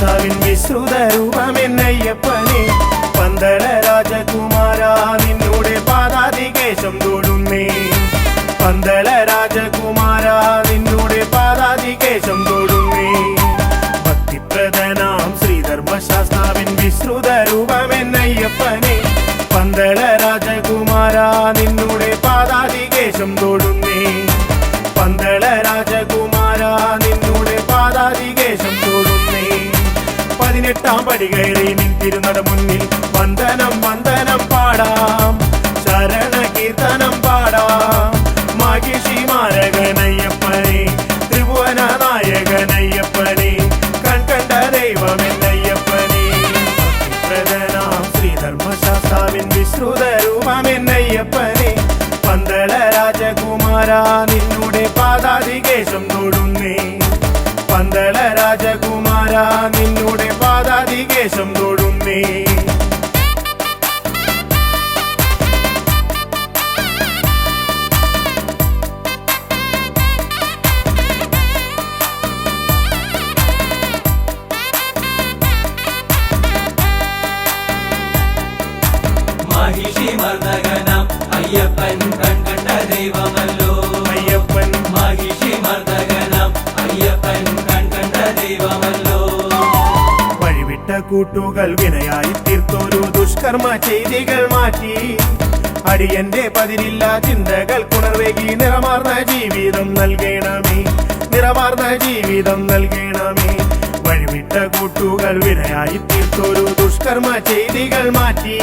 ധർമ്മശാസ്താവിൻ വിശ്രുത രൂപമെന്നയ്യപ്പനെ പന്തള രാജകുമാര നിന്നോടെ പാദാതികേശം തൊടുന്നേ പന്തള രാജകുമാര നിന്നോടെ പാദാതികേശം തൊടുന്നേ ഭക്തിപ്രദനാം ശ്രീധർമ്മശാസ്താവിൻ വിശ്രുത രൂപമെന്നയ്യപ്പനെ പന്തള രാജകുമാര നിന്നോടെ പാദാതികേശം തൊടുന്നേ പന്തള രാജകുമാര നിന്നോടെ പാദാതികേശം തൊടുന്നേ 18 പടി കയറി നിന്നിരുന്നട മുന്നിൽ വന്ദനം വന്ദനം പാടാം ശരണ കീർത്തനം പാടാം മാഹിഷി മാരകനയ്യപ്പനെ ത്രിഭുവന നായകനയ്യപ്പനെ കൺകണ്ട ദൈവമെന്നയ്യപ്പനെ പ്രധാനാം ശ്രീധർമ്മശാസ്താവിൻ വിശ്രുത രൂപമെന്നയ്യപ്പനെ പന്തള രാജകുമാര നിന്നോടെ പാദാതികേശം തൊടുന്നേ പന്തള രാജകുമാര നിന്നോടെ പാദാതികേശം തൊടുന്നേ മാഹിഷി മർദ്ദകനാം അയ്യപ്പൻ കൺകണ്ട ദൈവമല്ലോ അയ്യപ്പൻ മാഹിഷി മർദ്ദകനാം അയ്യപ്പൻ കൺകണ്ട ദൈവമല്ലോ വഴിവിട്ട കൂട്ടുകൾ വിനയായി തീർത്തൊരു ദുഷ്കർമ്മ ചെയ്തികൾ മാറ്റി അടിയന്റെ പതിരില്ല ചിന്തകൾ കുണർവേകി നിറമാർന്ന ജീവിതം നൽകണമേ നിറമാർന്ന ജീവിതം നൽകണമേ വഴിവിട്ട കൂട്ടുകൾ വിനയായി തീർത്തൊരു ദുഷ്കർമ്മ ചെയ്തികൾ മാറ്റി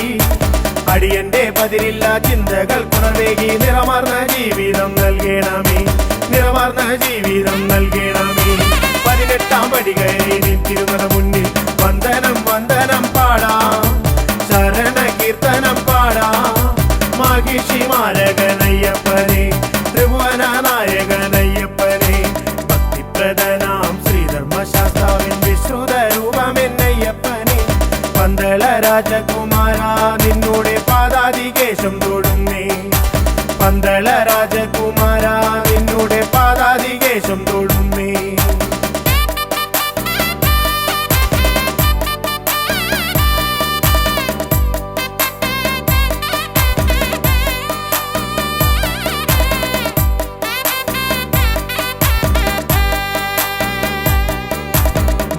അടിയന്റെ പതിരില്ല ചിന്തകൾ കുണർവേകി നിറമാർന്ന ജീവിതം നൽകണമേ നിറമാർന്ന ജീവിതം നൽകണമേ 18 പടി കയറി നിന്നിരുന്നത മുന്നിൽ വന്ദനം വന്ദനം പാടാം ശരണ കീർത്തനം പാടാം മാഹിഷി മാരകനയ്യപ്പനെ ത്രിഭുവന നായകനയ്യപ്പനെ ഭക്തിപ്രദനാം ശ്രീധർമ്മശാസ്താവിൻ വിശ്രുത രൂപമെന്നയ്യപ്പനെ പന്തള രാജകുമാര നിന്നോടെ പാദാതികേശം തൊടുന്നേ പന്തള രാജകുമാര നിന്നോടെ പാദാതികേശം തൊടുന്നേ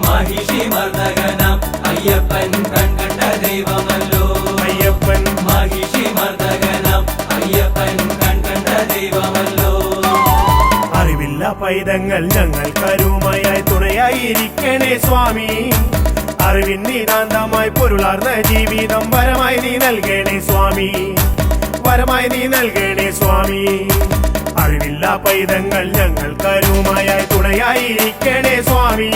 മാഹിഷി മർദ്ദകനാം അയ്യപ്പൻ കൺകണ്ട ദൈവമല്ലോ അയ്യപ്പൻ മാഹിഷി മർദ്ദകനാം അയ്യപ്പൻ കൺകണ്ട ദൈവമല്ലോ അറിവില്ല പൈതങ്ങൾ ഞങ്ങൾ കരുമയായി തുണയായിരിക്കണേ സ്വാമി അറിവിൻ നിതാന്തമായി പൊരുളാർന്ന ജീവിതം വരമായി നീ നൽകണേ സ്വാമി വരമായി നീ നൽകണേ സ്വാമി അറിവില്ല പൈതങ്ങൾ ഞങ്ങൾ കരുമയായി തുണയായിരിക്കണേ സ്വാമി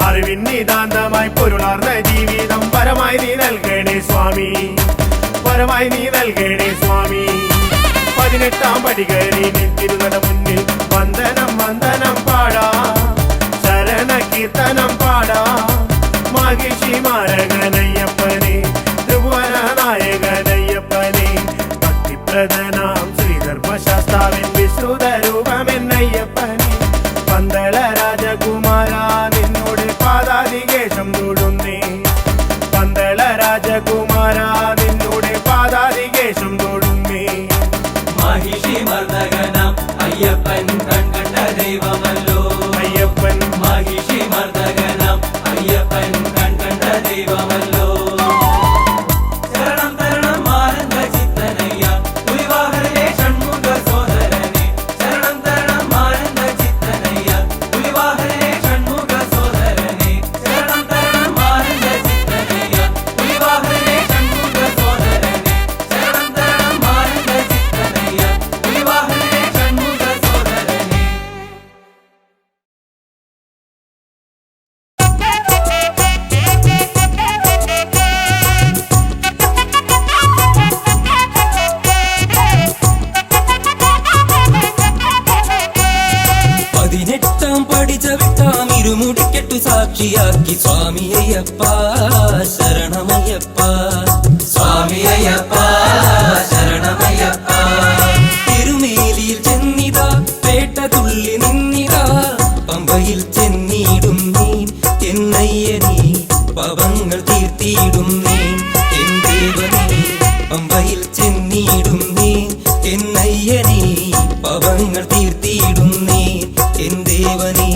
അറിവിൻ നിതാന്തമായി പൊരുളാർന്ന ജീവിതം വരമായി നീ നൽകണേ സ്വാമി വരമായി നീ നൽകണേ സ്വാമി 18 പടി കയറി നിന്നിരുന്നത മുന്നിൽ വന്ദനം വന്ദനം പാടാം ശരണ കീർത്തനം പാടാം മാഹിഷി മാരകനയ്യപ്പനെ ത്രിഭുവന നായകനയ്യപ്പനെ ഭക്തിപ്രദനാം ശ്രീധർമ്മശാസ്താവിൻ വിശ്രുത രൂപമെന്നയ്യപ്പനെ പന്തള രാജകുമാര നിന്നോട് പാദാതികേശം തൊടുന്നേ പന്തള രാജകുമാര നിന്നോട് പാദാതികേശം തൊടുന്നേ മാഹിഷി മർദ്ദകനാം അയ്യപ്പൻ കൺകണ്ട ദൈവമല്ലോ അയ്യപ്പൻ മാഹിഷി മർദ്ദകനാം അയ്യപ്പൻ കൺകണ്ട ദൈവമല്ലോ ശരണം തരണം ആനന്ദ ചിത്തനയ്യ പുലിവാഹനേ ഷൺമുഖ സോദരനെ ശരണം തരണം ആനന്ദ ചിത്തനയ്യ പുലിവാഹനേ ഷൺമുഖ സോദരനെ ശരണം തരണം ആനന്ദ ചിത്തനയ്യ പുലിവാഹനേ ഷൺമുഖ സോദരനെ ശരണം തരണം ആനന്ദ ചിത്തനയ്യ പുലിവാഹനേ ഷൺമുഖ സോദരനെ ഇരുമുടിക്കെട്ടു സാക്ഷിയാക്കി സ്വാമി അയ്യപ്പ ശരണമയ്യപ്പ സ്വാമി അയ്യപ്പ ശരണമയ്യപ്പ തിരുമേലിയിൽ ചെന്നിതാ പേട്ട തുള്ളി നിന്നിതാ പമ്പയിൽ ചെന്നിടും നീ എന്നയ്യ എന്നയ്യനീ പാപങ്ങൾ തീർത്തിയിടുന്നേ എൻ ദേവനേ പമ്പയിൽ ചെന്നിടുന്നേ എന്നയ്യനീ പാപങ്ങൾ തീർത്തിയിടുന്നേ എൻ ദേവനേ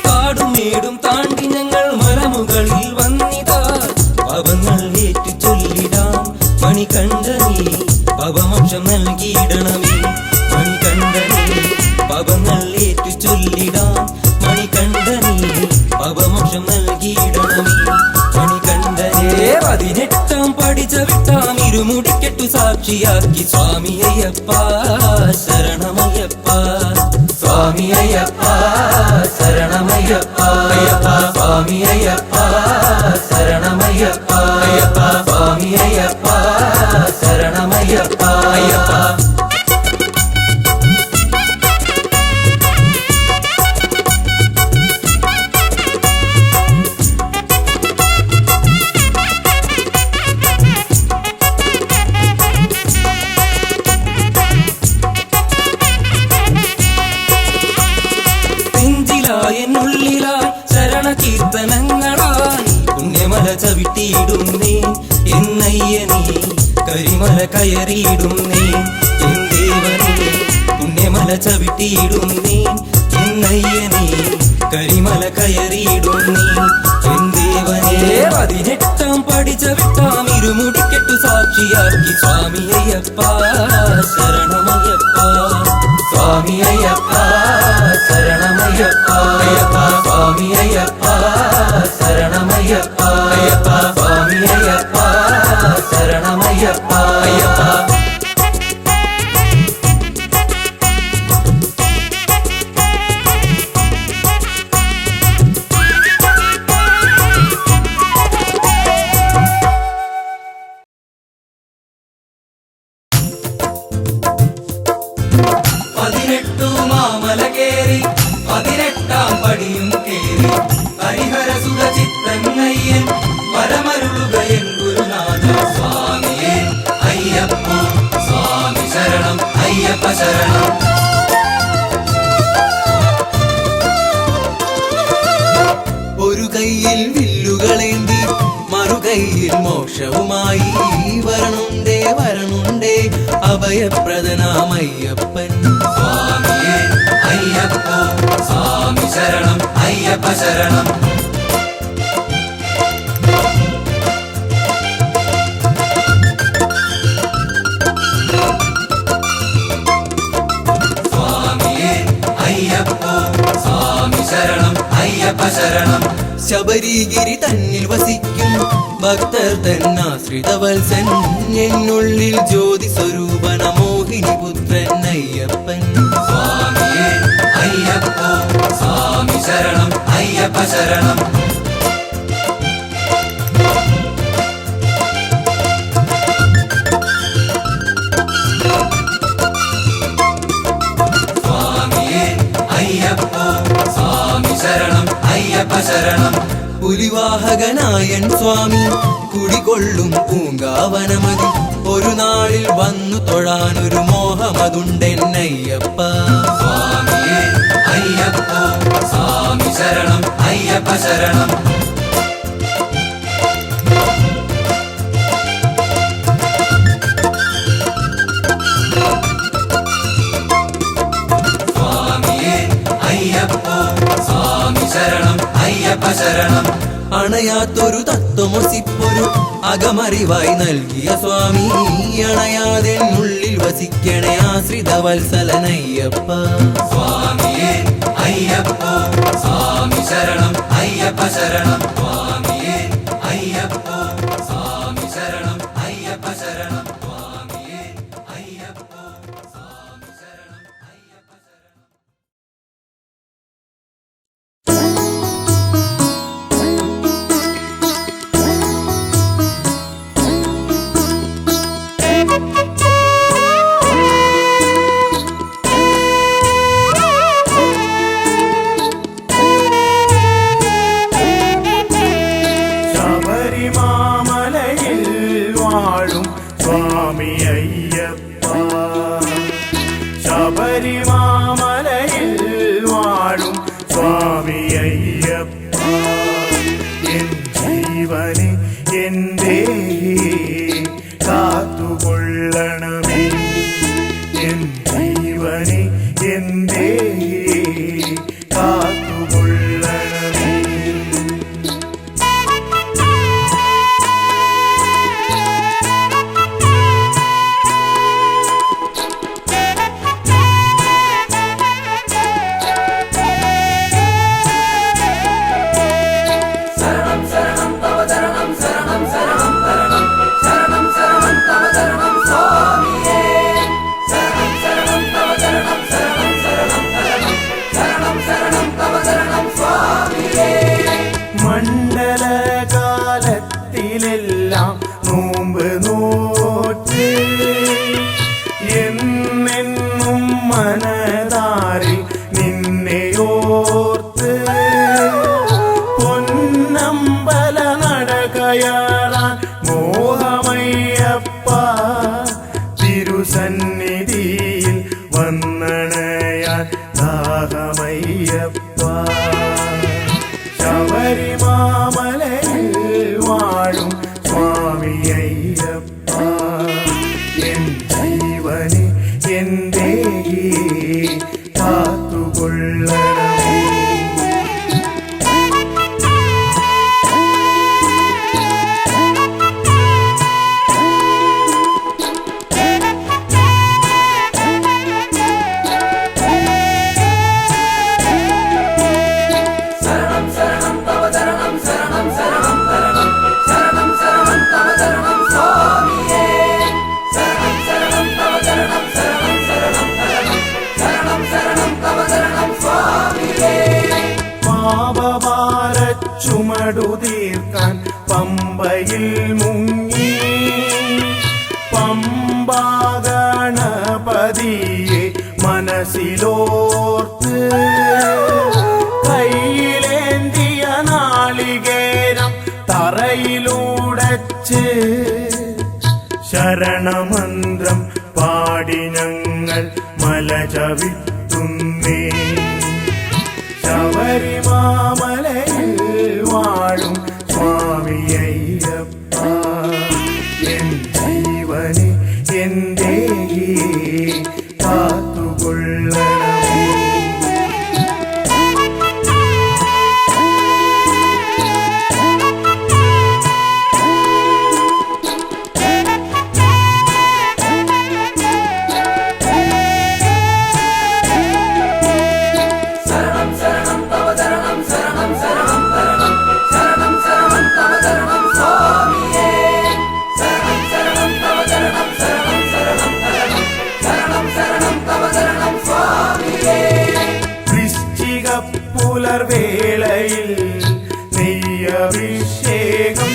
കാടുമേടും താണ്ടി ഞങ്ങൾ മലമുകളിൽ വന്നിതാ പാപങ്ങൾ ഏറ്റു ചൊല്ലിടാം മണികണ്ഠനേ പാപമോക്ഷം നൽകിയിടണമേ മണികണ്ഠനേ പാപങ്ങൾ ഏറ്റു ചൊല്ലിടാം മണികണ്ഠനേ പാപമോക്ഷം നൽകിയിടണമേ മണികണ്ഠനേ 18 പടി ചവിട്ടാം ഇരുമുടിക്കെട്ടു സാക്ഷിയാക്കി സ്വാമി അയ്യപ്പ ശരണമയ്യപ്പ സ്വാമി അയ്യപ്പ ശരണമയ്യപ്പ അയ്യപ്പ സ്വാമി അയ്യപ്പ ശരണമയ്യപ്പ അയ്യപ്പ സ്വാമി അയ്യപ്പ ശരണമയ്യപ്പ അയ്യപ്പ എന്നുള്ളിലായി ശരണ കീർത്തനങ്ങളായി പുണ്യമല ചവിട്ടിയിടുന്നേ എന്നയ്യനീ കരിമല കയറിയിടുന്നേ എൻ ദേവനേ പുണ്യമല ചവിട്ടിയിടുന്നേ എന്നയ്യനീ കരിമല കയറിയിടുന്നേ എൻ ദേവനേ 18 പടി ചവിട്ടാം ഇരുമുടിക്കെട്ടു സാക്ഷിയാക്കി സ്വാമി അയ്യപ്പ ശരണമയ്യപ്പ സ്വാമി അയ്യപ്പ ശരണമയ്യപ്പ അയ്യപ്പ സ്വാമി അയ്യപ്പ ശരണമയ്യപ്പ അയ്യപ്പ സ്വാമി അയ്യപ്പ ശരണമയ്യപ്പ അയ്യപ്പ മാമല കേറി 18 പടിയും കേറി ഹരിഹരസുത ചിത്തന്നയ്യൻ വരമരുളുകയൻ ഗുരുനാഥ സ്വാമിയേ അയ്യപ്പ സ്വാമി ശരണം അയ്യപ്പ ശരണം ഒരു കയ്യിൽ വില്ലുകളേന്തി മറുകൈയിൽ മോക്ഷവുമായി വരണുണ്ടേ വരണുണ്ടേ അഭയപ്രദനാമയ്യപ്പൻ സ്വാമിയേ അയ്യപ്പ സ്വാമി ശരണം അയ്യപ്പ ശരണം സ്വാമിയേ അയ്യപ്പ സ്വാമി ശരണം അയ്യപ്പ ശരണം ശബരിഗിരി തന്നിൽ വസിക്കും ഭക്തർ തന്നാശ്രിതവത്സൻ എന്നുള്ളിൽ ജ്യോതി സ്വരൂപന മോഹിനി പുത്രൻ അയ്യപ്പൻ സ്വാമിയേ അയ്യപ്പ സ്വാമി ശരണം അയ്യപ്പ ശരണം സ്വാമിയേ അയ്യപ്പ സ്വാമി ശരണം അയ്യപ്പ ശരണം പുലിവാഹകനായൻ സ്വാമി കുടികൊള്ളും പൂങ്കാവനമതി ഒരു നാളിൽ വന്നു തൊഴാനൊരു മോഹമതുണ്ടെന്നയ്യപ്പ സ്വാമിയേ അയ്യപ്പ സ്വാമി ശരണം അയ്യപ്പ ശരണം സ്വാമിയേ അയ്യപ്പ സ്വാമി ശരണം അയ്യപ്പ ശരണം അണയാത്തൊരു തത്വമൊസിപ്പൊരു അകമറിവായി നൽകിയ സ്വാമി അണയാതെ ഉള്ളിൽ വസിക്കണേ ആശ്രിത വത്സലനയ്യപ്പ സ്വാമിയേ അയ്യപ്പ സ്വാമി ശരണം അയ്യപ്പ ശരണം സ്വാമിയേ അയ്യപ്പ സ്വാമി ശരണം അയ്യപ്പ ശരണം സ്വാമിയേ അയ്യപ്പ സ്വാമി ശരണം അയ്യപ്പ ശരണം അയ്യപ്പ ശബരിമാമലയിൽ വാഴും സ്വാമി അയ്യപ്പ എൻ ജീവനെ എന്റെ കാത്തുകൊള്ളണമേ ചുമടു തീർക്കാൻ പമ്പയിൽ മുങ്ങി പമ്പാഗണപതിയെ മനസ്സിലോർത്ത് കയ്യിലേന്തിയ നാളികേരം തറയിലൂടച്ച് ശരണമന്ത്രം പാടി ഞങ്ങൾ മല ചവിട്ടുന്നേ ശബരിമാമലയിൽ വാഴും സ്വാമി അയ്യപ്പ എൻ ജീവനെ എന്റെ കാത്തുകൊള്ളണമേ പുലർവേളയിൽ നെയ്യഭിഷേകം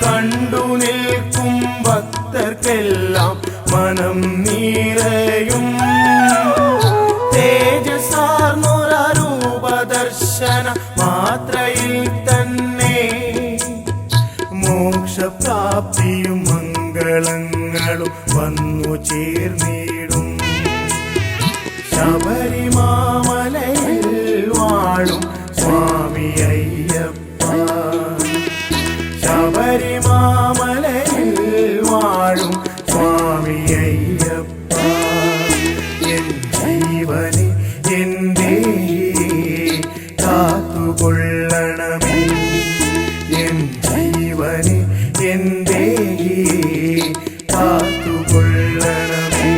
കണ്ടു നിൽക്കും ഭക്തർക്കെല്ലാം മനം നിറയും തേജസാർന്നൊരൂപദർശന മാത്രയിൽ തന്നെ മോക്ഷപ്രാപ്തിയും മംഗളങ്ങളും വന്നു ചേർന്നിടും ശബരിമാമലയിൽ വാഴും സ്വാമി അയ്യപ്പ ശബരിമാമലയിൽ വാഴും സ്വാമി അയ്യപ്പ എൻ ജീവനെ എന്റെ കാത്തുകൊള്ളണമേ എൻ ജീവനെ എന്റെ കാത്തുകൊള്ളണമേ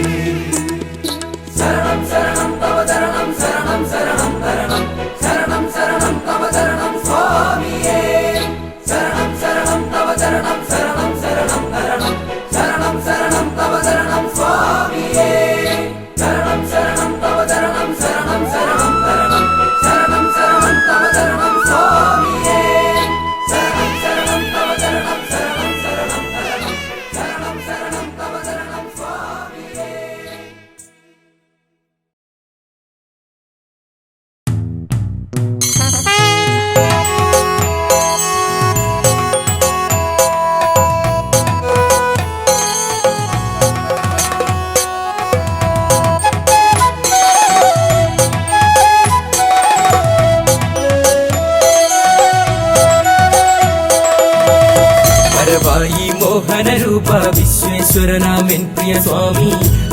മോഹനരൂപ വിശ്വേശ്വരനാമൻ പ്രിയ സ്വാമി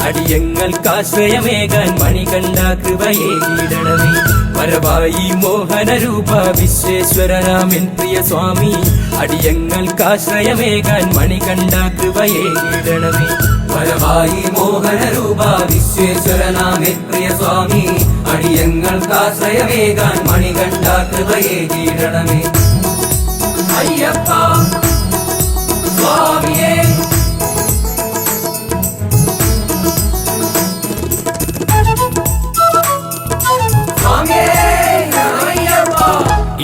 അടിയങ്ങൾക്കാശ്രയമേകാൻ മണികണ്ഠ കൃപയേകിടണമേ പരവായി മോഹനരൂപ വിശ്വേശ്വരനാമൻ പ്രിയ സ്വാമി അടിയങ്ങൾക്കാശ്രയമേകാൻ മണികണ്ഠ കൃപയേകിടണമേ പരവായി മോഹനരൂപ വിശ്വേശ്വരനാമൻ പ്രിയ സ്വാമി അടിയങ്ങൾക്കാശ്രയമേകാൻ മണികണ്ഠ കൃപയേകിടണമേ അയ്യപ്പ സ്വാമിയേ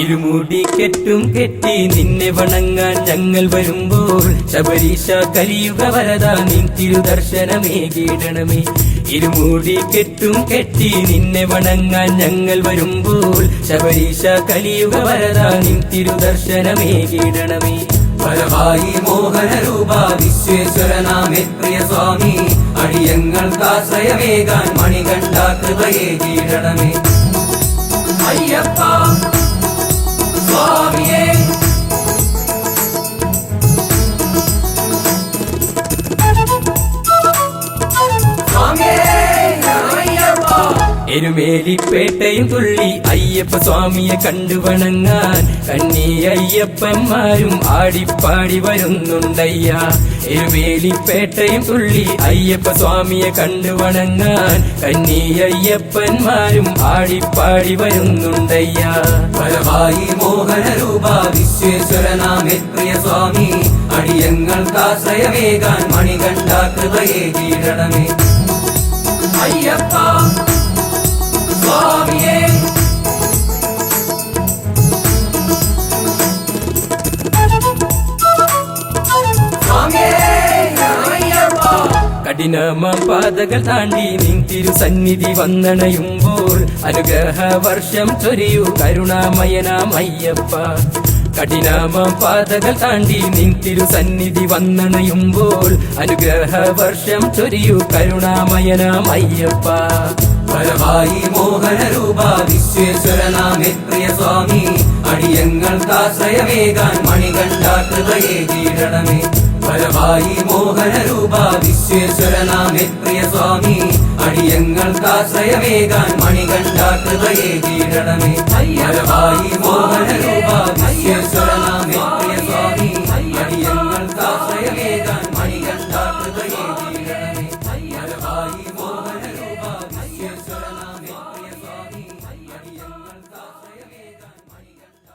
ഇരുമുടി കെട്ടും കെട്ടി നിന്നെ വണങ്ങാൻ ഞങ്ങൾ വരുമ്പോൾ ശബരീശ കലിയുഗ വരദ നിൻ തിരുദർശനമേകിടണമേ ഇരുമുടി കെട്ടും കെട്ടി നിന്നെ വണങ്ങാൻ ഞങ്ങൾ വരുമ്പോൾ ശബരീശ കലിയുഗ വരദ നിൻ തിരുദർശനമേകിടണമേ പരവായി മോഹനരൂപ വിശ്വേശ്വരനാമേ പ്രിയ സ്വാമി അടിയങ്ങൾക്കാശ്രയമേകാൻ മണികണ്ഠ കൃപയേകിടണമേ എരുമേലിപ്പേട്ടയും തുള്ളി അയ്യപ്പ സ്വാമിയെ കണ്ടു വണങ്ങാൻ കന്നി അയ്യപ്പന്മാരും ആടിപ്പാടി വരുന്നുണ്ടയ്യ. എരുമേലിപ്പേട്ടയും തുള്ളി അയ്യപ്പ സ്വാമിയെ കണ്ടു വണങ്ങാൻ കന്നി അയ്യപ്പന്മാരും ആടിപ്പാടി വരുന്നുണ്ടയ്യ. പരമായി മോഹനരൂപ വിശ്വേശ്വരനാമേ പ്രിയ സ്വാമി അടിയങ്ങൾക്കാശ്രയമേകാൻ മണികണ്ഠ കൃപയെ കീഴണമേ. അയ്യപ്പ സ്വാമിയേ കഠിനമാം പാതകൾ താണ്ടി നിൻ തിരുസന്നിധി വന്നണയുമ്പോൾ അനുഗ്രഹ വർഷം ചൊരിയൂ കരുണാമയനാം അയ്യപ്പ. കഠിനമാം പാതകൾ താണ്ടി നിൻ തിരുസന്നിധി വന്നണയുമ്പോൾ അനുഗ്രഹ വർഷം ചൊരിയൂ കരുണാമയനാം അയ്യപ്പ. പരമായി മോഹനരൂപ വിശ്വേശ്വരനാമേ പ്രിയ സ്വാമി അടിയങ്ങൾക്കാശ്രയമേകാൻ മണികണ്ഠ കൃപയെ കീഴണമേ. പരമായി മോഹനരൂപ വിശ്വേശ്വരനാമേ പ്രിയ സ്വാമി അടിയങ്ങൾക്കാശ്രയമേകാൻ മണികണ്ഠ കൃപയെ കീഴണമേ. പരമായി മോഹനരൂപ വിശ്വേശ്വരനാമേ പ്രിയ സ്വാമി അടിയങ്ങൾക്കാശ്രയമേകാൻ മണികണ്ഠ കൃപയെ കീഴണമേ. പരമായി മോഹനരൂപ വിശ്വേശ്വരനാമേ പ്രിയ സ്വാമി അടിയങ്ങൾക്കാശ്രയമേകാൻ മണികണ്ഠ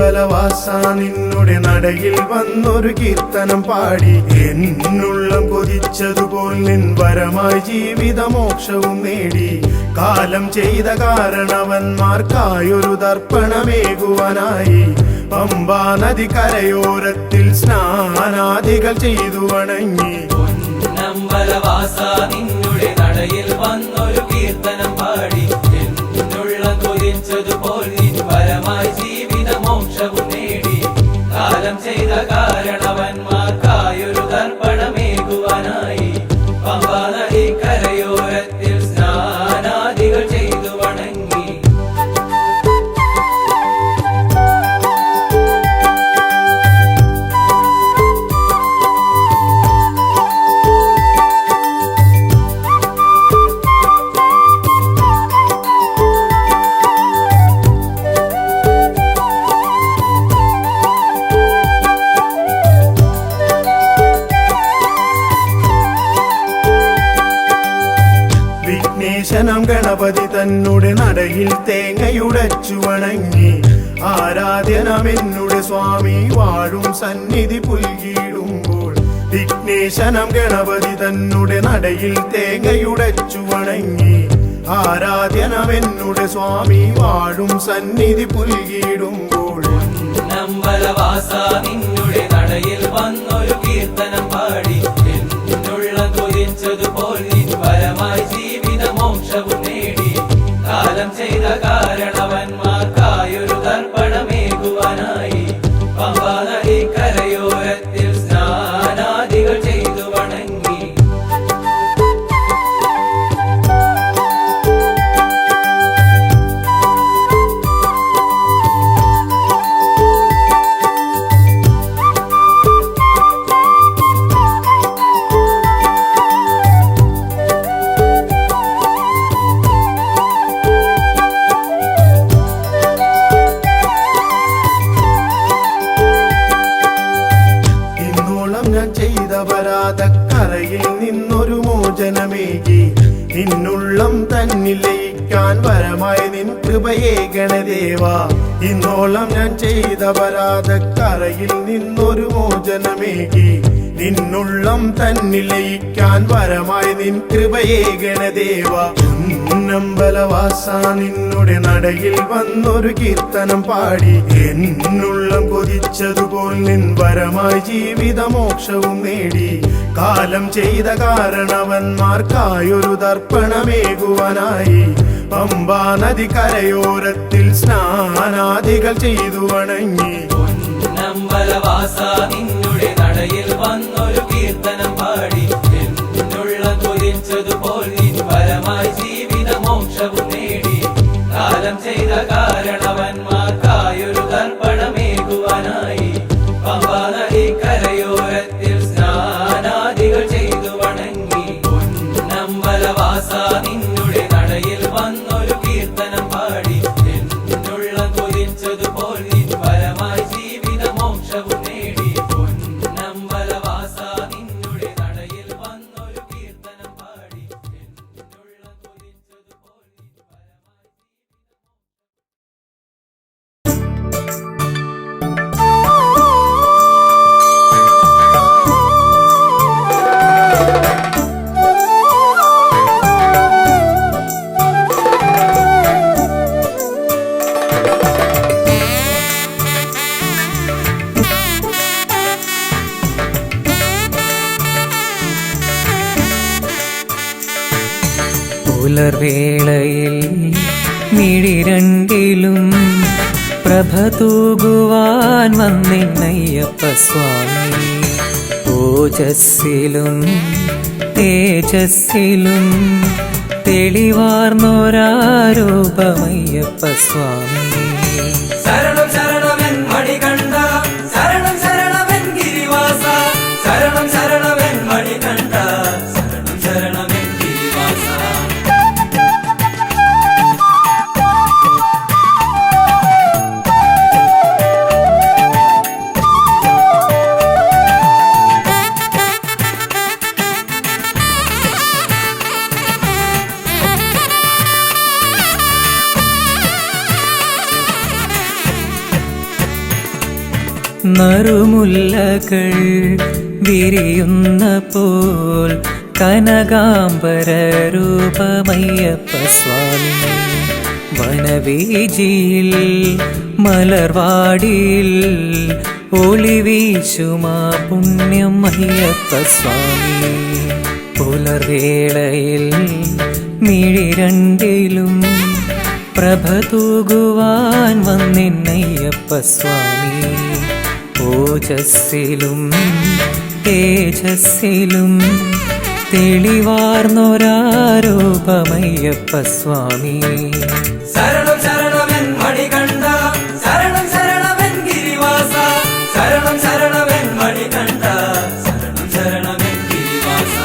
പൊന്നമ്പലവാസ നിന്നുടെ നടയിൽ വന്നൊരു കീർത്തനം പാടി എന്നുള്ളം കൊതിച്ചതുപോൽ നിൻ വരമായി ജീവിതമോക്ഷവും നേടി കാലം ചെയ്ത കാരണവന്മാർക്കായൊരു തർപ്പണമേകുവാനായി പമ്പാ നദി കരയോരത്തിൽ സ്നാനാദികൾ ചെയ്തു വണങ്ങി പൊന്നമ്പലവാസ നിന്നുടെ നടയിൽ വന്നൊരു കീർത്തനം പാടി എന്നുള്ളം കൊതിച്ചതുപോൽ നിൻ വരമായി ജീവിതമോക്ഷവും നേടി കാലം ചെയ്ത കാരണവന്മാർക്കായൊരു തർപ്പണമേകുവാനായി പമ്പാ നദി കരയോരത്തിൽ സ്നാനാദികൾ ചെയ്തു വണങ്ങി വിഘ്നേശനം ഗണപതി തന്നുടെ നടയിൽ തേങ്ങയുടച്ചു വണങ്ങി ആരാധ്യനമെന്നുടെ സ്വാമി വാഴും സന്നിധി പുൽകിടുമ്പോൾ വിഘ്നേശനം ഗണപതി തന്നുടെ നടയിൽ തേങ്ങയുടച്ചു വണങ്ങി ആരാധ്യനമെന്നുടെ സ്വാമി വാഴും സന്നിധി പുൽകിടുമ്പോൾ പൊന്നമ്പലവാസ നിന്നുടെ നടയിൽ വന്നൊരു കീർത്തനം പാടി എന്നുള്ളം കൊതിച്ചതുപോൽ നിൻ വരമായി ജീവിതമോക്ഷവും നേടി കാലം ചെയ്ത കാരണവന്മാർക്കായൊരു തർപ്പണമേകുവാനായി പമ്പാ നദി കരയോരത്തിൽ സ്നാനാദികൾ ചെയ്തു വണങ്ങി ഞാൻ ചെയ്ത പരാതക്കരയിൽ നിന്നൊരു മോചനമേകി നിന്നുള്ളം തന്നിൽ ലയിക്കാൻ വരമായി നിൻ കൃപയേ ഗണദേവ ഇന്നോളം ഞാൻ ചെയ്ത പരാതക്കരയിൽ നിന്നൊരു മോചനമേകി നിന്നുള്ളം തന്നിൽ ലയിക്കാൻ വരമായി നിൻ കൃപയേ ഗണദേവ പൊന്നമ്പലവാസ നിന്നുടെ നടയിൽ വന്നൊരു കീർത്തനം പാടി എന്നുള്ളം കൊതിച്ചതുപോൽ നിൻ വരമായി ജീവിതമോക്ഷവും നേടി കാലം ചെയ്ത കാരണവന്മാർക്കായൊരു തർപ്പണമേകുവാനായി പമ്പാ നദി കരയോരത്തിൽ സ്നാനാദികൾ ചെയ്തു വണങ്ങി പൊന്നമ്പലവാസ നിന്നുടെ നടയിൽ വന്നൊരു കീർത്തനം പാടി എന്നുള്ളം കൊതിച്ചതുപോൽ നിൻ വരമായി ജീവിതമോക്ഷവും നേടി കാലം ചെയ്ത കാരണവന്മാർക്കായൊരു തർപ്പണമേകുവാനായി പമ്പാ നദി കരയോരത്തിൽ സ്നാനാദികൾ ചെയ്തു വണങ്ങി പൊന്നമ്പലവാസ നിന്നുടെ നടയിൽ വന്നൊരു കീർത്തനം പാടി എന്നുള്ളം കൊതിച്ചതുപോൽ നിൻ വരമായി ജീവിതമോക്ഷവും നേടി പൊന്നമ്പലവാസ നിന്നുടെ നടയിൽ വന്നൊരു കീർത്തനം പാടി എന്നുള്ളം കൊതിച്ചതുപോൽ നിൻ വരമായി പുലർവേളയിൽ മിഴിരണ്ടിലും പ്രഭ തൂകുവാൻ വന്നിന്നയ്യപ്പ സ്വാമി ഓജസ്സിലും തേജസ്സിലും തെളിവാർന്നൊരാരൂപമയ്യപ്പ സ്വാമി ശരണം ശരണമെൻ മണികണ്ഠ ശരണം ശരണമെൻ ഗിരിവാസ ശരണം ശരണമെൻ മണികണ്ഠ ശരണം ശരണമെൻ ഗിരിവാസ നറുമുല്ലകൾ വിരിയുന്ന പോൽ കനകാംബര രൂപമയ്യപ്പ സ്വാമി. വനവീജിയിൽ മലർവാടിയിൽ ഒളിവീശുമാ പുണ്യം അയ്യപ്പ സ്വാമി. പുലർവേളയിൽ മിഴി രണ്ടിലും പ്രഭ തൂകുവാൻ വന്നിന്നയ്യപ്പ സ്വാമി. ഓജസ്സിലും തേജസ്സിലും തെളിവാർന്നൊരാരൂപമയ്യപ്പ സ്വാമി. ശരണം ശരണമെൻ മണികണ്ഠ, ശരണം ശരണമെൻ ഗിരിവാസ, ശരണം ശരണമെൻ മണികണ്ഠ, ശരണം ശരണമെൻ ഗിരിവാസ.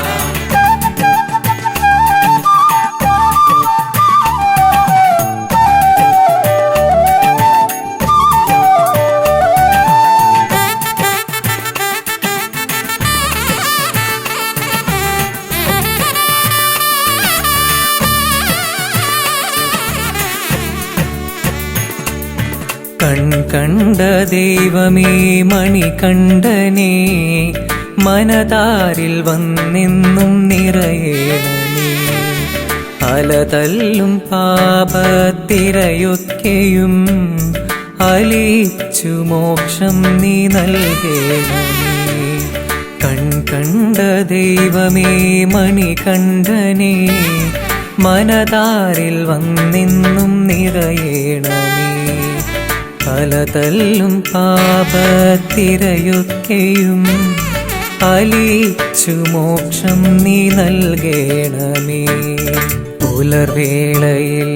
കണ്ട ദൈവമേ മണികണ്ഠനേ, മനതാരിൽ വന്നെന്നും നിറയേണമേ. അലതല്ലും പാപത്തിരയൊക്കെയും അലിച്ചു മോക്ഷം നീ നൽകേണമേ. കണ്ട ദൈവമേ മണികണ്ഠനേ, മനതാരിൽ വന്നെന്നും നിറയേണമേ. പലതല്ലും പാപത്തിരയൊക്കെയും അലിച്ചു മോക്ഷം നീ നൽകേണമേ. പുലർവേളയിൽ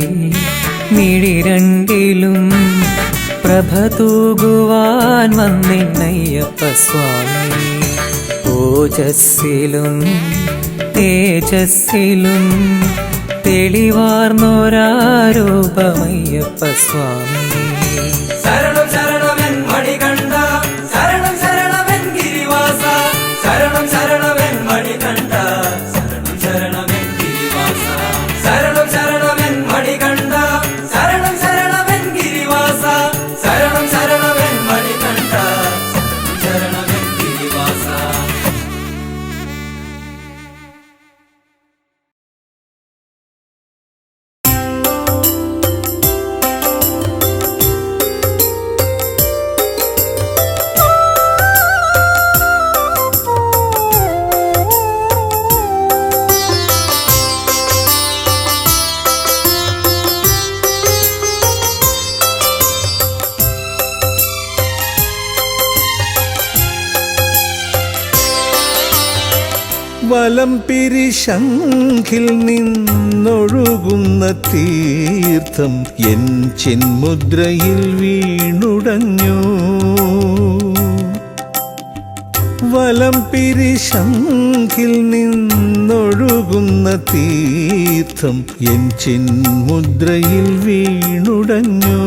മിഴി രണ്ടിലും പ്രഭ തൂകുവാൻ വന്നിന്നയ്യപ്പ സ്വാമി. ഓജസ്സിലും തേജസ്സിലും തെളിവാർന്നൊരാരൂപമയ്യപ്പ സ്വാമി. ശരണം ശരണമെൻ മണികണ്ഠ, ശരണം ശരണമെൻ ഗിരിവാസ, ശരണം ശരണമെൻ മണികണ്ഠ, ശരണം ശരണമെൻ ഗിരിവാസ. ശരണം ശരണമെൻ മണികണ്ഠ, ശരണം ശരണമെൻ ഗിരിവാസ, ശരണം ശരണമെൻ മണികണ്ഠ, ശരണം ശരണമെൻ ഗിരിവാസ. വലംപിരിശംഖിൽ നിന്നൊഴുകുന്ന തീർത്ഥം എൻ ചിന്മുദ്രയിൽ വീണുടഞ്ഞു. വലംപിരിശംഖിൽ നിന്നൊഴുകുന്ന തീർത്ഥം എൻ ചിന്മുദ്രയിൽ വീണുടഞ്ഞു.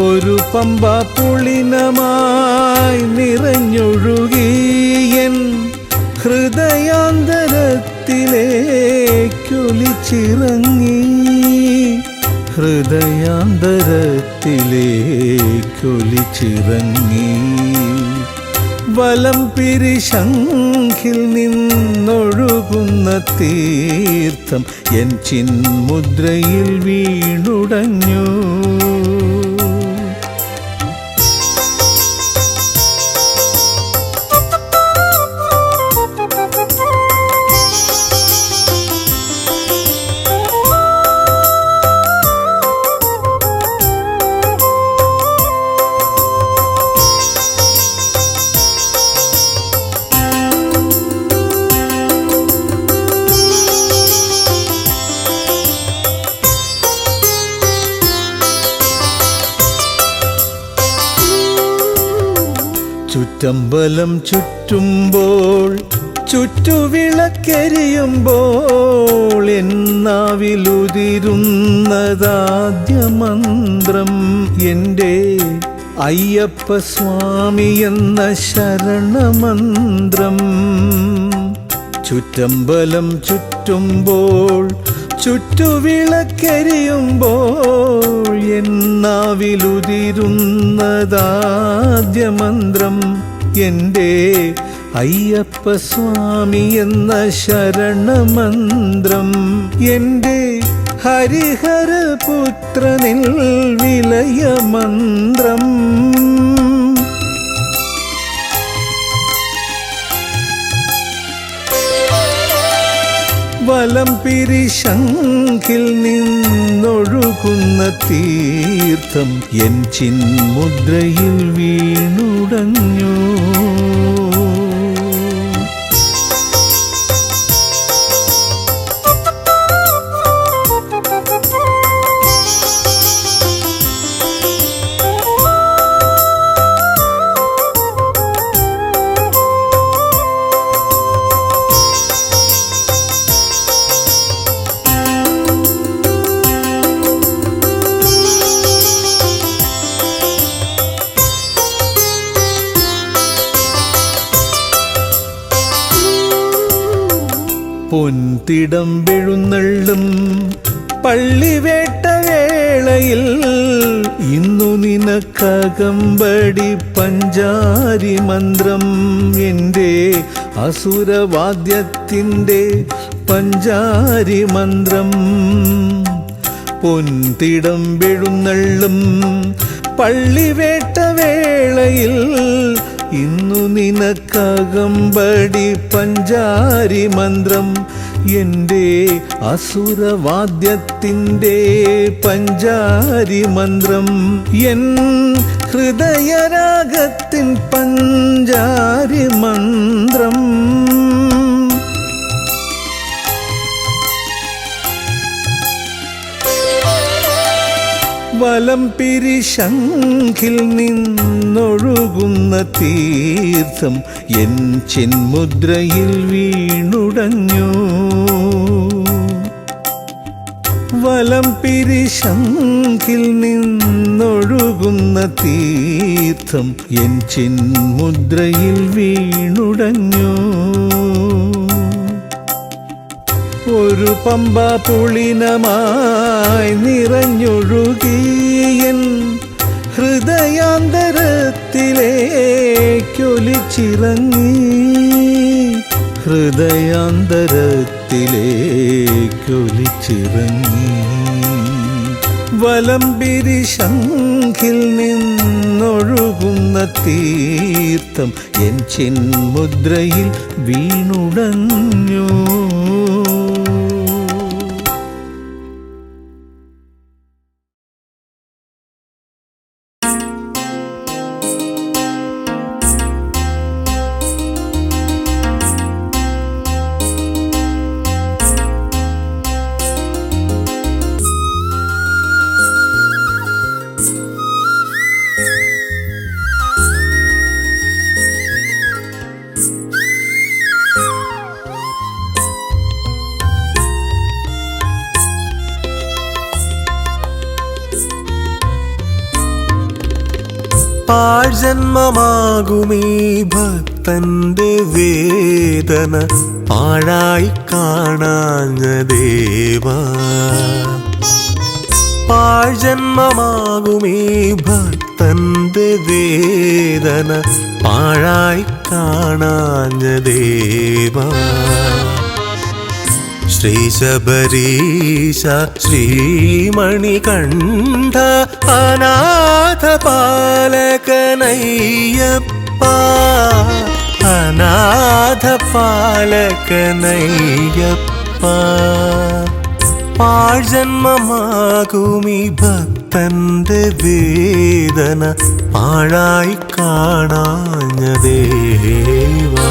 ഒരു പമ്പ പുളിനമായി നിറഞ്ഞൊഴുകിയൻ ഹൃദയാന്തരത്തിലേക്കൊലിച്ചിറങ്ങി. ഹൃദയാന്തരത്തിലേക്കൊലിച്ചിറങ്ങി. വലംപിരിശംഖിൽ നിന്നൊഴുകുന്ന തീർത്ഥം എൻ ചിന്മുദ്രയിൽ വീണുടഞ്ഞു. ചുറ്റമ്പലം ചുറ്റുമ്പോൾ ചുറ്റുവിളക്കരിയുമ്പോൾ എന്നാവിലുതിരുന്നതാദ്യ മന്ത്രം എൻ്റെ അയ്യപ്പ സ്വാമി എന്ന ശരണമന്ത്രം. ചുറ്റമ്പലം ചുറ്റുമ്പോൾ ചുറ്റുവിളക്കരിയുമ്പോൾ എന്നാവിലുതിരുന്നതാദ്യ മന്ത്രം എൻ്റെ അയ്യപ്പസ്വാമി എന്ന ശരണമന്ത്രം. എൻ്റെ ഹരിഹരപുത്രനിൽ വിലയമന്ത്രം. വലം പിരിശങ്കിൽ നിന്നൊഴുകുന്ന തീർത്ഥം എൻ ചിന്മുദ്രയിൽ വീണുടഞ്ഞു. പൊൻതിടമ്പെഴുന്നള്ളും പള്ളിവേട്ടവേളയിൽ ഇന്നു നിനക്കകമ്പടി പഞ്ചാരി മന്ത്രം. എൻ്റെ അസുരവാദ്യത്തിൻ്റെ പഞ്ചാരി മന്ത്രം. പൊൻതിടമ്പെഴുന്നള്ളും പള്ളിവേട്ടവേളയിൽ ഇന്നു നിനക്കകമ്പടി പഞ്ചാരി മന്ത്രം. എൻ്റെ അസുരവാദ്യത്തിൻ്റെ പഞ്ചാരി മന്ത്രം. എൻ ഹൃദയരാഗത്തിൻ പഞ്ചാരി മന്ത്രം. വലം പിരിശങ്കിൽ നിന്നൊഴുകുന്ന തീർത്ഥം എൻ ചിന്മുദ്രയിൽ വീണുടഞ്ഞു. വലം പിരിശങ്കിൽ നിന്നൊഴുകുന്ന തീർത്ഥം എൻ ചിന്മുദ്രയിൽ വീണുടഞ്ഞു. ഒരു പമ്പ പുളിനമായി നിറഞ്ഞൊഴുകിയൻ ഹൃദയാന്തരത്തിലേക്കൊലിച്ചിറങ്ങി. ഹൃദയാന്തരത്തിലേക്കൊലിച്ചിറങ്ങി. വലം പിരിശങ്കിൽ നിന്നൊഴുകുന്ന തീർത്ഥം എൻ ചിന്മുദ്രയിൽ വീണുടഞ്ഞു. പാഴ്ജന്മമാകുമീ ഭക്തന്റെ വേദന പാഴായി കാണാഞ്ഞ ദേവാ. പാഴ്ജന്മമാകുമീ ഭക്തന്റെ വേദന പാഴായി കാണാഞ്ഞ ദേവാ. ശ്രീശബരീശ ശ്രീമണികണ്ഠ അനാഥപാലകനയ്യപ്പ. അനാഥപാലകനയ്യപ്പ. പാഴ്ജന്മമാകുമീ ഭക്തന്റെ വേദന പാഴായി കാണാഞ്ഞ ദേവാ.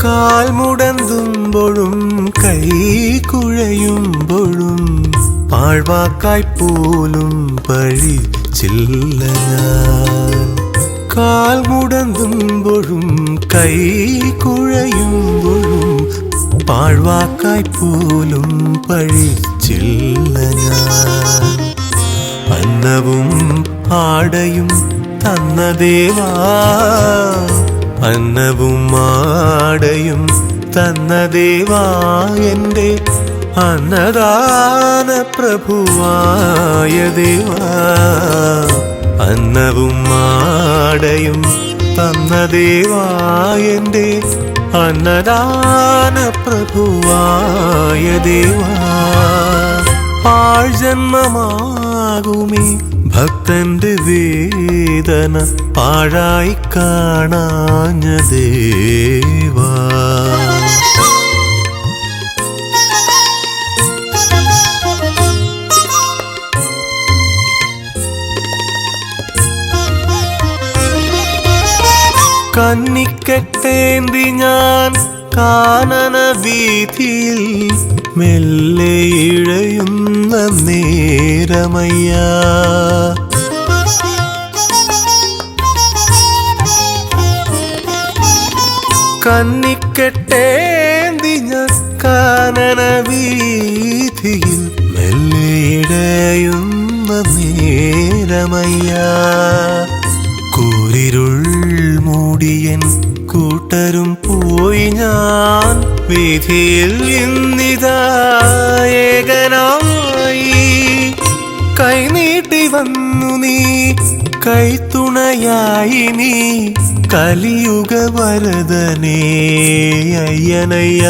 കാൽ മുടന്തുമ്പോഴും കൈ കുഴയുമ്പോഴും പാഴ്വാക്കായി പോലും പഴിച്ചില്ല ഞാൻ. കാൽ മുടങ്ങുമ്പോഴും കൈ കുഴയുമ്പോഴും പാഴ്വാക്കായി പോലും പഴിച്ചില്ല ഞാൻ. അന്നവും ആടയും തന്ന ദേവാ, അന്നവും ആടയും തന്ന ദേവാ, എൻ്റെ അന്നദാന പ്രഭുവായ ദേവാ. അന്നവും ആടയും തന്ന ദേവാ, എൻ്റെ അന്നദാന പ്രഭുവായ ദേവാ. പാഴ്ജന്മമാകുമീ ഭക്തന്റെ വേദന പാഴായി കാണാഞ്ഞ ദേവാ. കന്നിക്കെട്ടേന്തി ഞാൻ കാനന വീഥിയിൽ മെല്ലെ ഇഴയുന്ന നേരമയ്യ. കന്നിക്കെട്ടേന്തി ഞാൻ കാനന വീഥിയിൽ മെല്ലെ ഇഴയുന്ന നേരമയ്യ. കൂരിരുൾ മൂടിയൻ കൂട്ടരും പോയി ഞാൻ വീഥിയിൽ ഇന്നിതാ ഏകനായി. കൈനീട്ടി വന്നു നീ കൈത്തുണയായി നീ കലിയുഗ വരദനേ അയ്യനയ്യ.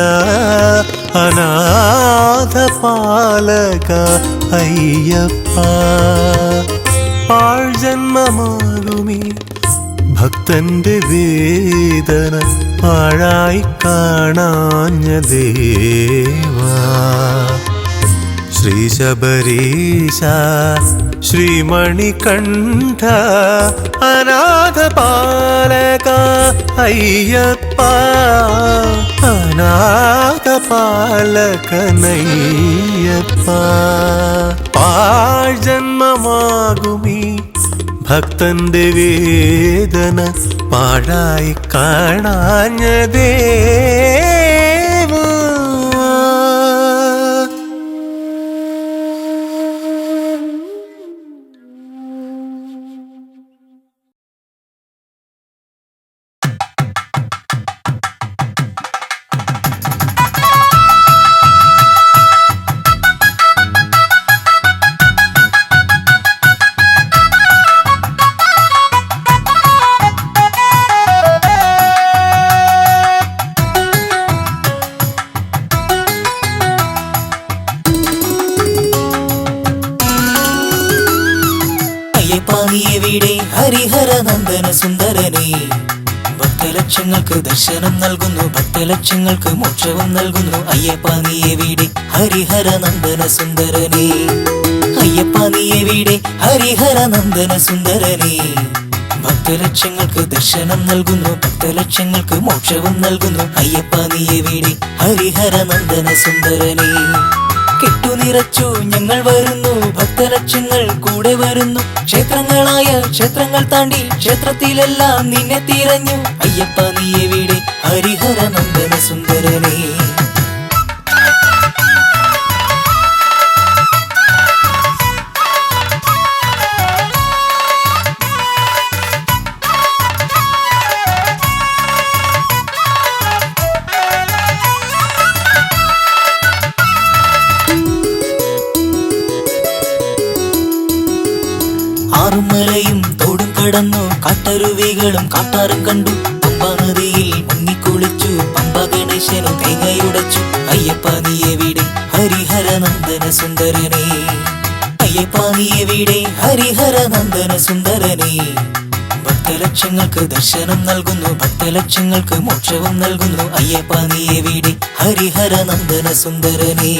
അനാഥ പാലക അയ്യപ്പ. പാഴ്ജന്മമാകുമീ ഭക്തന്റെ വേദന പാഴായി കാണാഞ്ഞ ദേവാ. ശ്രീ ശബരീശ ശ്രീമണികണ്ഠ അനാഥ പാലക അയ്യപ്പ. അനാഥ പാലകനയ്യപ്പ. പാഴ്ജന്മമാകുമീ ഭക്തന്റെ വേദന പാഴായി കാണാഞ്ഞ ദേവാ. എവിടെ ഹരിഹര നന്ദന സുന്ദരനേ. ഭക്തലക്ഷങ്ങൾക്ക് ദർശനം നൽകുന്നു, ഭക്തലക്ഷങ്ങൾക്ക് മോക്ഷവും നൽകുന്നു. അയ്യപ്പ നീ എവിടെ ഹരിഹര നന്ദന സുന്ദരനേ. അയ്യപ്പ നീ എവിടെ ഹരിഹര നന്ദന സുന്ദരനേ. ഭക്തലക്ഷങ്ങൾക്ക് ദർശനം നൽകുന്നു, ഭക്തലക്ഷങ്ങൾക്ക് മോക്ഷവും നൽകുന്നു. അയ്യപ്പ നീ എവിടെ ഹരിഹര നന്ദന സുന്ദരനേ. കെട്ടുനിറച്ചു ഞങ്ങൾ വരുന്നു, ഭക്തലക്ഷങ്ങൾ കൂടെ വരുന്നു. ക്ഷേത്രങ്ങളായ ക്ഷേത്രങ്ങൾ താണ്ടി ക്ഷേത്രത്തിലെല്ലാം നിന്നെ തിരഞ്ഞു. അയ്യപ്പ നീ എവിടെ ഹരിഹര നന്ദന സുന്ദരനേ. ആറുമലയും തോടും കടന്നു, കാട്ടരുവികളും കാട്ടാറും കണ്ടു. പമ്പ നദിയിൽ മുങ്ങിക്കുളിച്ചു, പമ്പ ഗണേശനും തേങ്ങയുടച്ചു. അയ്യപ്പ നീ എവിടെ ഹരിഹര നന്ദന സുന്ദരനേ. അയ്യപ്പ നീ എവിടെ ഹരിഹര നന്ദന സുന്ദരനേ. ഭക്തലക്ഷങ്ങൾക്ക് ദർശനം നൽകുന്നു, ഭക്തലക്ഷങ്ങൾക്ക് മോക്ഷവും നൽകുന്നു. അയ്യപ്പ നീ എവിടെ ഹരിഹര നന്ദന സുന്ദരനേ.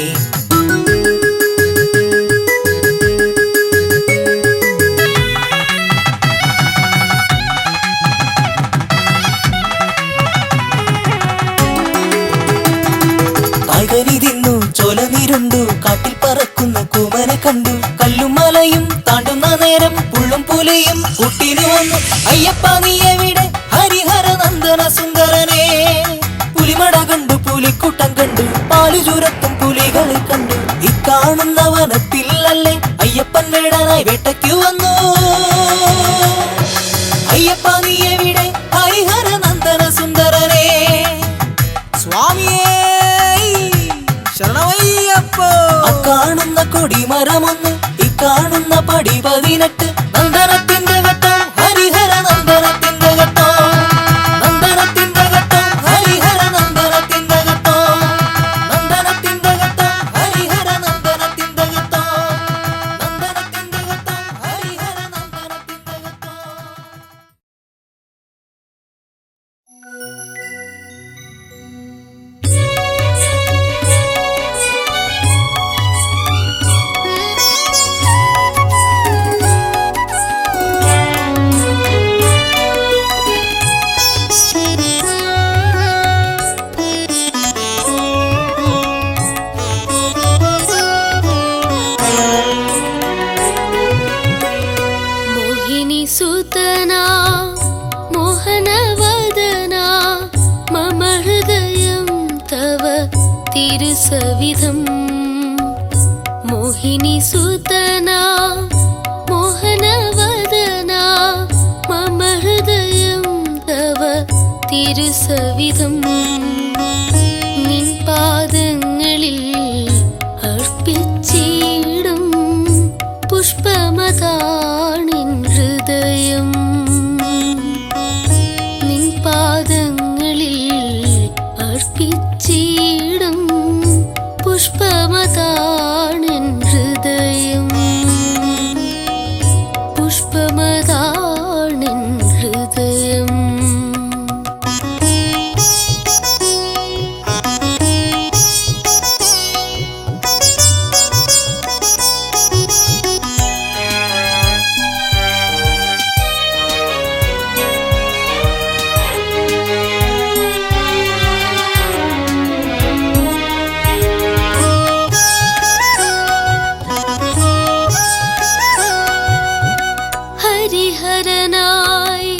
കായ്കനി തിന്നു ചോലനിരുണ്ടു, കാട്ടിൽ പറക്കുന്ന കൂമനെ കണ്ടു. കല്ലുമലയും താണ്ടുന്ന നേരം പുള്ളും പുലിയും കൂട്ടിന് വന്നു. അയ്യപ്പ നീ എവിടെ ഹരിഹര നന്ദന സുന്ദരനെ? പുലിമട കണ്ടു, പുലിക്കൂട്ടം കണ്ടു, പാലു ചുരത്തും പുലികളെ കണ്ടു. ഇക്കാണുന്ന വനത്തിലല്ലേ അയ്യപ്പൻ വേടനായി വേട്ടയ്ക്കു വന്നു. അയ്യപ്പ നീ എവിടെ ഹരിഹര നന്ദന സുന്ദരനെ? സ്വാമിയേ ശരണമയ്യപ്പ. കാണുന്ന കൊടിമരമൊന്ന്, ഇക്കാണുന്ന പടി 18. നന്ദനത്തിന്റെ ഘട്ടം ഹരിഹര നന്ദനത്തിന്റെ ഘട്ടം, നന്ദനത്തിന്റെ ഘട്ടം ഹരിഹര നന്ദനത്തിന്റെ ഘട്ടം, നന്ദനത്തിന്റെ ഘട്ടം ഹരിഹര നന്ദനത്തിന്റെ ഘട്ടം, നന്ദനത്തിന്റെ ഘട്ടം ഹരിഹര നന്ദനത്തിന്റെ ഘട്ടം. मोहिनी सुतना मोहनवदना मम हृदयं तव तिरुसविधम्. मोहिनी सुतना मोहनवदना मम हृदयं तव तिरुसविधम्. നിൻ പാദങ്ങളിൽ അർപ്പിച്ചിടും പുഷ്പമതാണിൻ ഹൃദയം. നിൻ പാദങ്ങളിൽ അർപ്പിച്ചിടും പുഷ്പമതാണിൻ ഹൃദയം, പുഷ്പമതാണിൻ ഹൃദയം. ഹരിഹരനായി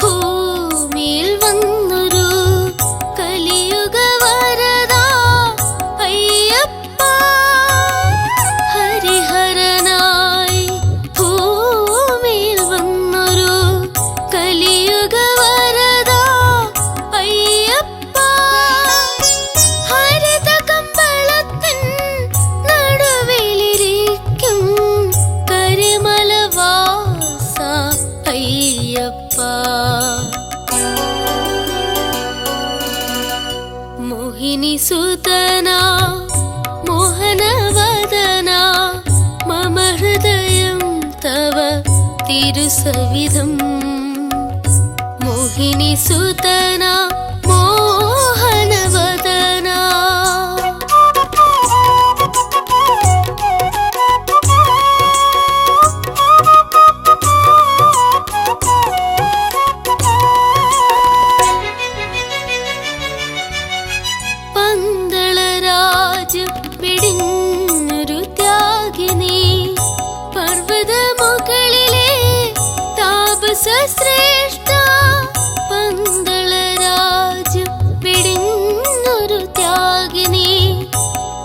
ഭൂമിയിൽ വന്നൊരു കലിയുഗവരദാ അയ്യപ്പ. ഹരിഹരനായി ഭൂമിയിൽ വന്നൊരു കലിയുഗവരദാ അയ്യപ്പ. ഹരിത കമ്പളത്തിൻ നടുവിലിരിക്കും കരിമലവാസ അയ്യപ്പ. മോഹിനി സുതനാ മോഹനവദനാ മമ ഹൃദയം തവ തിരുസവിധം. മോഹിനി സുതനാ മോഹനവദനാ. പന്തളരാജ്യം വെടിഞ്ഞൊരു ത്യാഗിനി, പർവ്വതമുകളിലെ താപസശ്രേഷ്ഠ. പന്തളരാജ്യം വെടിഞ്ഞൊരു ത്യാഗിനി,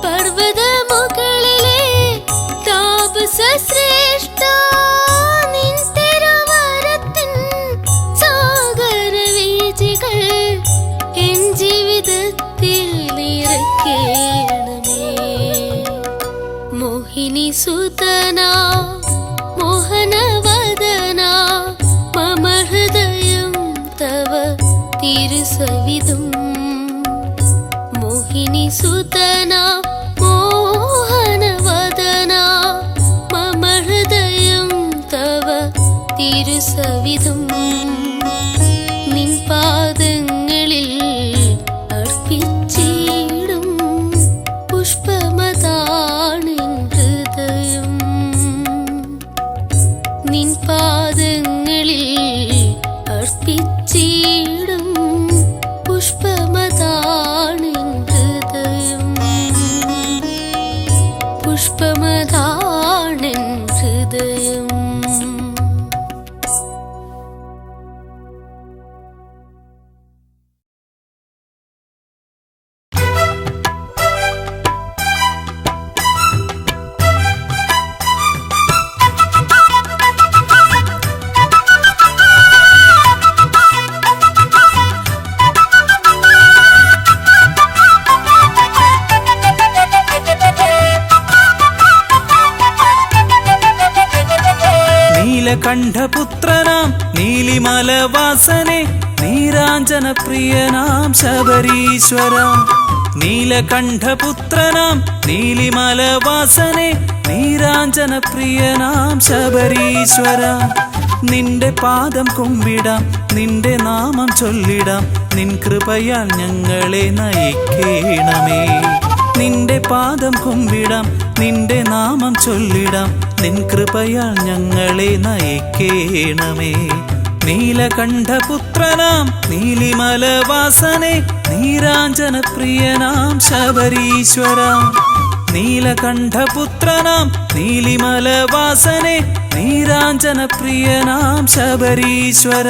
പർവ്വതമുകളിലെ താപസശ്രേഷ്ഠ. നിൻ തിരുവരത്തിൻ സാഗരവീചികൾ എൻ ജീവിതത്തിൽ നിറയ്ക്കണമേ. മോഹിനി സുതനാ മോഹനവദനാ മമ ഹൃദയം തവ തിരുസവിധം. മോഹിനി സുതനാ മോഹനവദനാ മമ ഹൃദയം തവ തിരുസവിധം. നിൻ പാദങ്ങളിൽ അർപ്പിച്ചിടും പുഷ്പമതാണിൻ ഹൃദയം. നിൻ പാദങ്ങളിൽ അർപ്പിച്ചിടും പുഷ്പമതാണിൻ ഹൃദയം, പുഷ്പമതാണിൻ ഹൃദയം. നീലകണ്ഠപുത്രനാം നീലിമലവാസനെ നീരാഞ്ജന പ്രിയനാം ശബരീശ്വര. നീലകണ്ഠപുത്രനാം നീലിമലവാസനെ നീരാഞ്ജന പ്രിയനാം ശബരീശ്വര. നിന്റെ പാദം കുമ്പിടാം, നിന്റെ നാമം ചൊല്ലിടാം, നിൻ കൃപയാൽ ഞങ്ങളെ നയിക്കേണമേ. നിന്റെ പാദം കുമ്പിടാം, നിന്റെ നാമം ചൊല്ലിടാം, നിൻ കൃപയാൽ ഞങ്ങളെ നയിക്കേണമേ. നീലകണ്ഠപുത്രനാം നീലിമലവാസനെ നീരാഞ്ജന പ്രിയനാം ശബരീശ്വര. നീലകണ്ഠപുത്രനാം നീലിമലവാസനെ നീരാഞ്ജന പ്രിയനാം ശബരീശ്വര.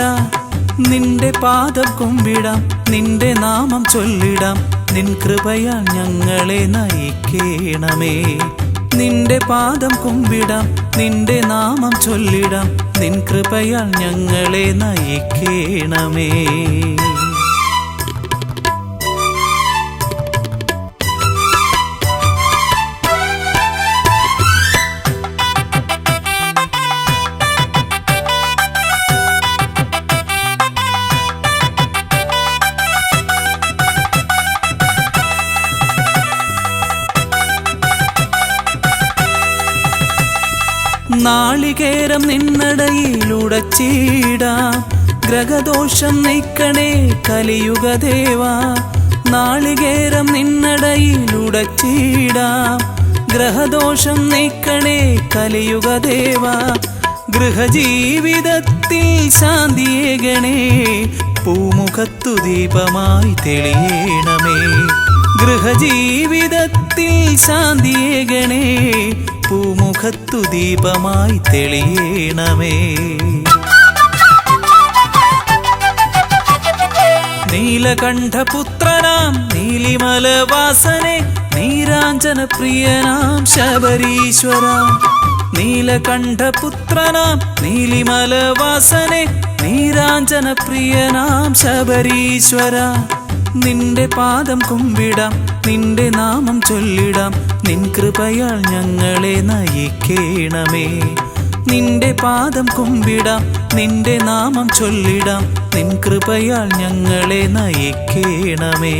നിന്റെ പാദം കുമ്പിടാം, നിന്റെ നാമം ചൊല്ലിടാം, നിൻ കൃപയാൽ ഞങ്ങളെ നയിക്കേണമേ. നിന്റെ പാദം കുമ്പിടാം, നിന്റെ നാമം ചൊല്ലിടാം, നിൻ കൃപയാൽ ഞങ്ങളെ നയിക്കേണമേ. നാളികേരം നിന്നടയിലുടച്ചിടാം, ഗ്രഹദോഷം നീക്കണേ കലിയുഗദേവാ. നാളികേരം നിന്നടയിലുടച്ചിടാം, ഗ്രഹദോഷം നീക്കണേ കലിയുഗദേവാ. ഗൃഹജീവിതത്തിൽ ശാന്തിയേകണേ, പൂമുഖത്തു ദീപമായി തെളിയണമേ. ഗൃഹജീവിതത്തിൽ ശാന്തിയേകണേ, പൂമുഖത്തു ദീപമായി തെളിയണമേ. നീലകണ്ഠപുത്രനാം നീലിമലവാസനെ നീരാഞ്ജന പ്രിയനാം ശബരീശ്വര. നീലകണ്ഠപുത്രനാം നീലിമലവാസനെ നീരാഞ്ജന പ്രിയനാം ശബരീശ്വര. നിന്റെ പാദം കുമ്പിടാം, നിന്റെ നാമം ചൊല്ലിടാം, നിൻ കൃപയാൽ ഞങ്ങളെ നയിക്കേണമേ. നിന്റെ പാദം കുമ്പിടാം, നിന്റെ നാമം ചൊല്ലിടാം, നിൻ കൃപയാൽ ഞങ്ങളെ നയിക്കേണമേ.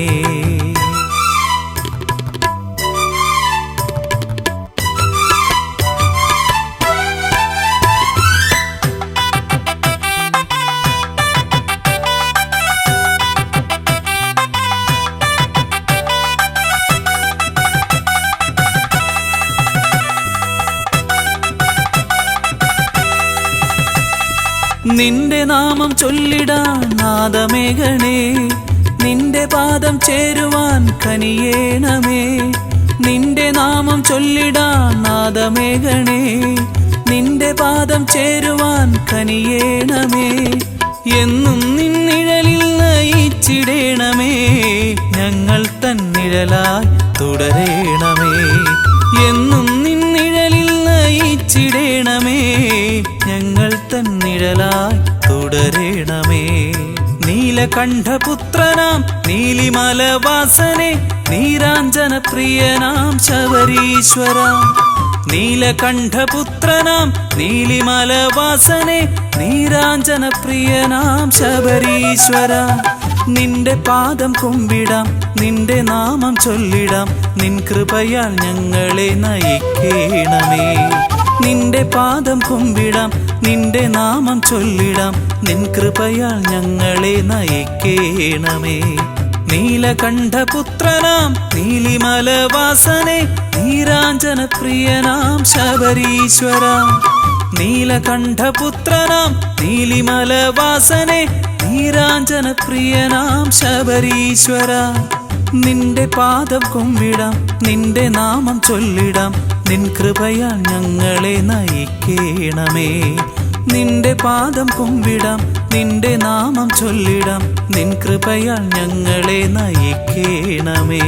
നിന്റെ നാമം ചൊല്ലിടാൻ നാദമേഘണേ, നിന്റെ പാദം ചേരുവാൻ കനിയേണമേ. നിന്റെ നാമം ചൊല്ലിടാൻ നാദമേഘണേ, നിന്റെ പാദം ചേരുവാൻ കനിയേണമേ. എന്നും നിന്നിഴലിൽ നയിച്ചിടേണമേ, ഞങ്ങൾ തന്നിഴലായി തുടരേണമേ. എന്നും നിന്നിഴലിൽ നയിച്ചിടേണമേ, ഞങ്ങൾ തന്നിഴലായി തുടരേണമേ. നീലകണ്ഠപുത്രനാം നീലിമലവാസനെ നീരാഞ്ജന പ്രിയനാം ശബരീശ്വര. നീലകണ്ഠപുത്രനാം നീലിമലവാസനെ നീരാഞ്ജന പ്രിയനാം ശബരീശ്വര. നിന്റെ പാദം കുമ്പിടാം, നിന്റെ നാമം ചൊല്ലിടാം, നിൻ കൃപയാൽ ഞങ്ങളെ നയിക്കേണമേ. നിന്റെ പാദം കുമ്പിടാം, നിന്റെ നാമം ചൊല്ലിടാം, നിൻ കൃപയാൽ ഞങ്ങളെ നയിക്കേണമേ. നീലകണ്ഠപുത്രനാം നീലിമലവാസനെ നീരാഞ്ജന പ്രിയനാം ശബരീശ്വര. നീലകണ്ഠപുത്രനാം നീലിമലവാസനെ നീരാഞ്ജന പ്രിയനാം ശബരീശ്വര. നിന്റെ പാദം കുമ്പിടാം, നിന്റെ നാമം ചൊല്ലിടാം, നിൻ കൃപയാൽ ഞങ്ങളെ നയിക്കേണമേ. നിന്റെ പാദം കുമ്പിടാം, നിന്റെ നാമം ചൊല്ലിടാം, നിൻ കൃപയാൽ ഞങ്ങളെ നയിക്കേണമേ.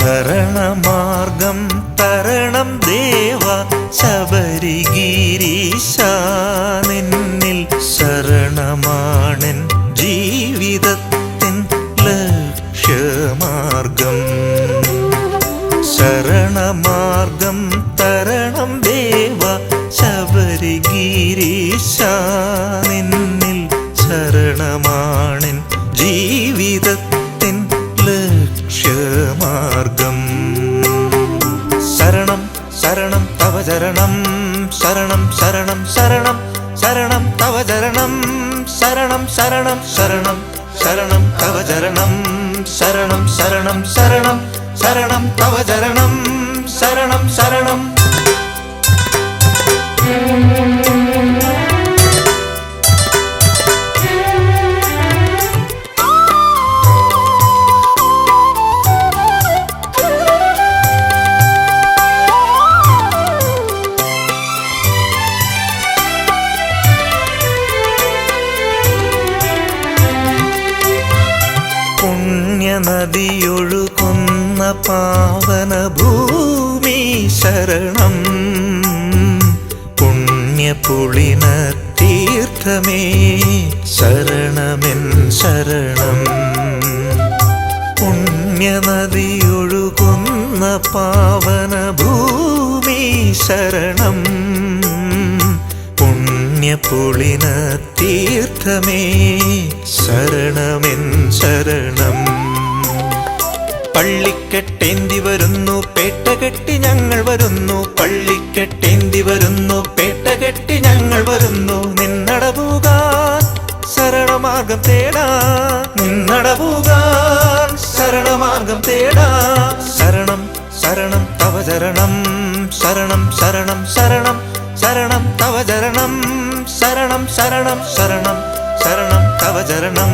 ശരണമാർഗം തരണം ദേവ ശബരിഗിരീശ നിന്നിൽ ശരണമാണെൻ ജീവിതത്തിൻ ലക്ഷ്യമാർഗം ശരണമാർഗം തരണം ദേവ ശബരിഗിരീശ നിന്നിൽ ശരണമാണെൻ ജീവിതത്തിൻ ലക്ഷ്യമാർഗം ശരണം ശരണം തവ ചരണം ശരണം ശരണം ശരണം ശരണം തവ ചരണം ശരണം ശരണം ശരണം ശരണം തവ ചരണം ശരണം ശരണം ശരണം ശരണം തവ ചരണം ശരണം ശരണം പുണ്യനദിയൊഴുകുന്ന പാവന ഭൂമി ശരണം പുണ്യപുളിന തീർത്ഥമേ ശരണമെൻ ശരണം പുണ്യനദിയൊഴുകുന്ന പാവന ഭൂമി ശരണം പുണ്യപുളിന തീർത്ഥമേ ശരണമെൻ ശരണം പള്ളിക്കെട്ടേന്തി വരുന്നു പേട്ടകെട്ടി ഞങ്ങൾ വരുന്നു പള്ളിക്കെട്ടേന്തി വരുന്നു പേട്ടകെട്ടി ഞങ്ങൾ വരുന്നു നിന്നടപൂകാൻ ശരണമാർഗം തേടാ നിന്നടപൂകാൻ ശരണമാർഗം തേടാ ശരണം ശരണം തവ ചരണം ശരണം ശരണം ശരണം ശരണം തവ ചരണം ശരണം ശരണം ശരണം ശരണം തവ ചരണം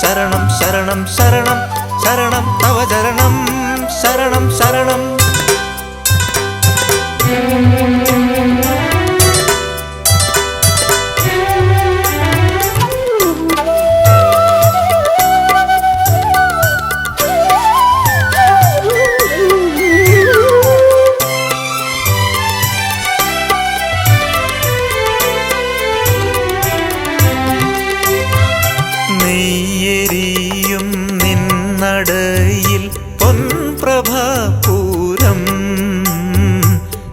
ശരണം ശരണം ശരണം ശരണം തവ ചരണം ശരണം ശരണം നെയ്യെരിയും നിന്നടയിൽ പൊൻപ്രഭാപൂരം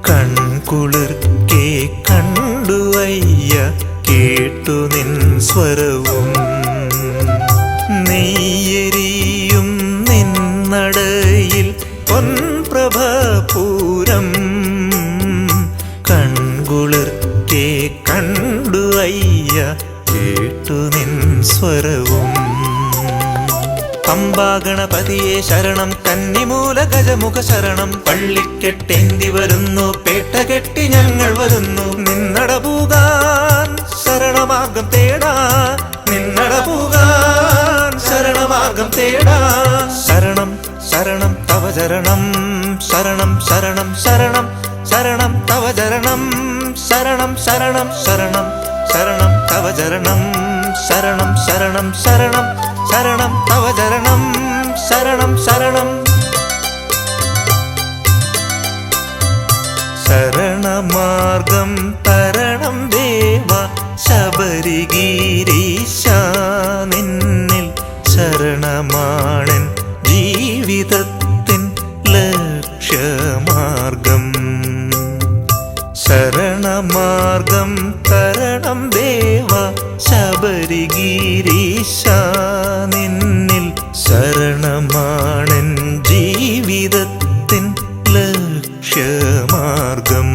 കൺകുളിർക്കെ കണ്ടു അയ്യ കേട്ടു നിൻ സ്വരവും നെയ്യെരിയും നിന്നടയിൽ പൊൻപ്രഭാപൂരം കൺകുളിർക്കെ കണ്ടു അയ്യ കേട്ടു നിൻ സ്വരവും പമ്പാഗണപതിയെ ശരണം കന്നിമൂല ഗജമുഖ ശരണം പള്ളിക്കെട്ടേന്തി വരുന്നു പേട്ടകെട്ടി ഞങ്ങൾ വരുന്നു നിന്നടപൂകാൻ ശരണമാർഗം തേടാ നിന്നടപൂകാൻ ശരണമാർഗം തേടാ ശരണം ശരണം തവ ചരണം ശരണം ശരണം ശരണം ശരണം തവ ചരണം ശരണം ശരണം ശരണം ശരണം തവ ചരണം ശരണം ശരണം ശരണം ശരണം തവ ചരണം ശരണം ശരണം ശരണമാർഗം തരണം ദേവ ശബരിഗിരീശ നിന്നിൽ ശരണമാണെൻ ജീവിതത്തിൻ ലക്ഷ്യമാർഗം ശരണമാർഗം തരണം ദേവ ശബരിഗിരീശ നിന്നിൽ ശരണമാണെൻ ജീവിതത്തിൻ ലക്ഷ്യമാർഗം